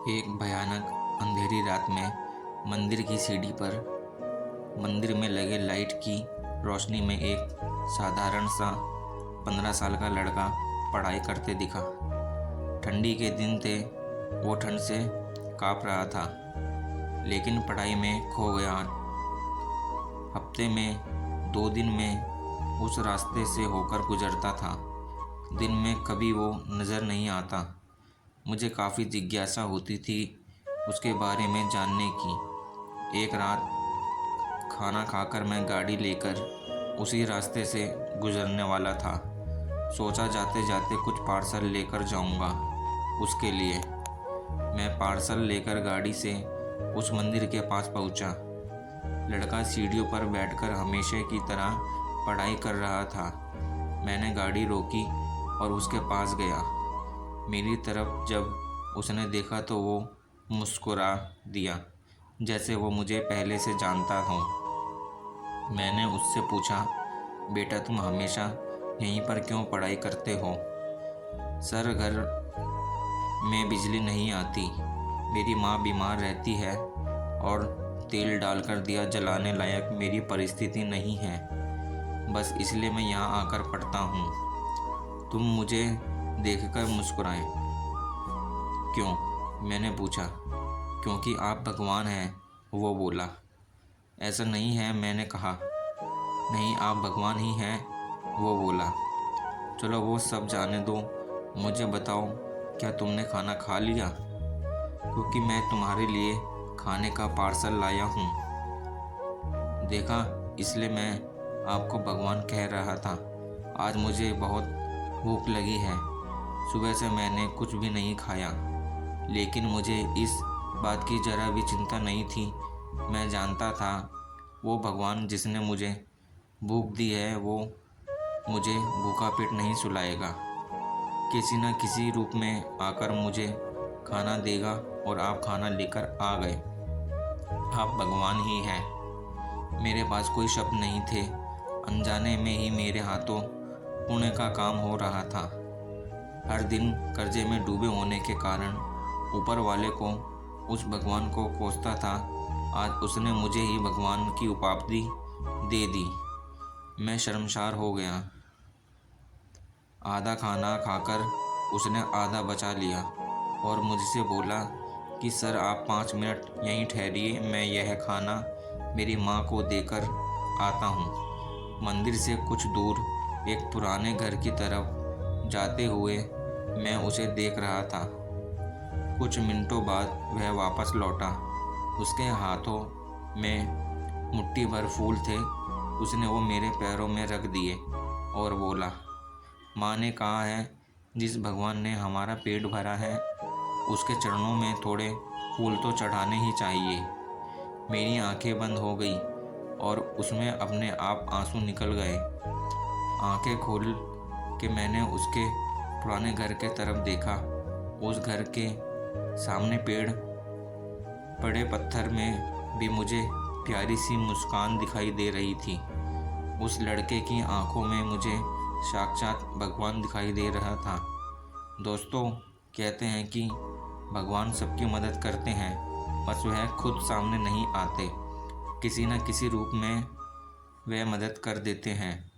एक भयानक अंधेरी रात में मंदिर की सीढ़ी पर मंदिर में लगे लाइट की रोशनी में एक साधारण सा 15 साल का लड़का पढ़ाई करते दिखा। ठंडी के दिन थे, वो ठंड से काँप रहा था, लेकिन पढ़ाई में खो गया। हफ्ते में 2 दिन में उस रास्ते से होकर गुजरता था। दिन में कभी वो नज़र नहीं आता। मुझे काफ़ी जिज्ञासा होती थी उसके बारे में जानने की। एक रात खाना खाकर मैं गाड़ी लेकर उसी रास्ते से गुजरने वाला था। सोचा जाते जाते कुछ पार्सल लेकर जाऊंगा उसके लिए। मैं पार्सल लेकर गाड़ी से उस मंदिर के पास पहुंचा। लड़का सीढ़ियों पर बैठकर हमेशा की तरह पढ़ाई कर रहा था। मैंने गाड़ी रोकी और उसके पास गया। मेरी तरफ जब उसने देखा तो वो मुस्कुरा दिया, जैसे वो मुझे पहले से जानता हो। मैंने उससे पूछा, बेटा तुम हमेशा यहीं पर क्यों पढ़ाई करते हो? सर, घर में बिजली नहीं आती, मेरी माँ बीमार रहती है और तेल डालकर दिया जलाने लायक मेरी परिस्थिति नहीं है, बस इसलिए मैं यहाँ आकर पढ़ता हूँ। तुम मुझे देखकर मुस्कुराए। क्यों? मैंने पूछा। क्योंकि आप भगवान हैं, वो बोला। ऐसा नहीं है, मैंने कहा। नहीं, आप भगवान ही हैं, वो बोला। चलो वो सब जाने दो, मुझे बताओ, क्या तुमने खाना खा लिया? क्योंकि मैं तुम्हारे लिए खाने का पार्सल लाया हूँ। देखा, इसलिए मैं आपको भगवान कह रहा था। आज मुझे बहुत भूख लगी है। सुबह से मैंने कुछ भी नहीं खाया, लेकिन मुझे इस बात की ज़रा भी चिंता नहीं थी। मैं जानता था वो भगवान जिसने मुझे भूख दी है, वो मुझे भूखा पेट नहीं सुलाएगा। किसी न किसी रूप में आकर मुझे खाना देगा, और आप खाना लेकर आ गए। आप भगवान ही हैं। मेरे पास कोई शब्द नहीं थे। अनजाने में ही मेरे हाथों पुण्य का काम हो रहा था। हर दिन कर्जे में डूबे होने के कारण ऊपर वाले को, उस भगवान को कोसता था। आज उसने मुझे ही भगवान की उपाधि दे दी। मैं शर्मसार हो गया। आधा खाना खाकर उसने आधा बचा लिया और मुझसे बोला कि सर आप 5 मिनट यहीं ठहरिए, मैं यह खाना मेरी माँ को देकर आता हूँ। मंदिर से कुछ दूर एक पुराने घर की तरफ जाते हुए मैं उसे देख रहा था। कुछ मिनटों बाद वह वापस लौटा। उसके हाथों में मुट्ठी भर फूल थे। उसने वो मेरे पैरों में रख दिए और बोला, माँ ने कहा है जिस भगवान ने हमारा पेट भरा है उसके चरणों में थोड़े फूल तो चढ़ाने ही चाहिए। मेरी आंखें बंद हो गई और उसमें अपने आप आंसू निकल गए। आंखें खोल के मैंने उसके पुराने घर के तरफ देखा। उस घर के सामने पेड़ पड़े पत्थर में भी मुझे प्यारी सी मुस्कान दिखाई दे रही थी। उस लड़के की आंखों में मुझे साक्षात भगवान दिखाई दे रहा था। दोस्तों, कहते हैं कि भगवान सबकी मदद करते हैं, बस वह खुद सामने नहीं आते। किसी न किसी रूप में वह मदद कर देते हैं।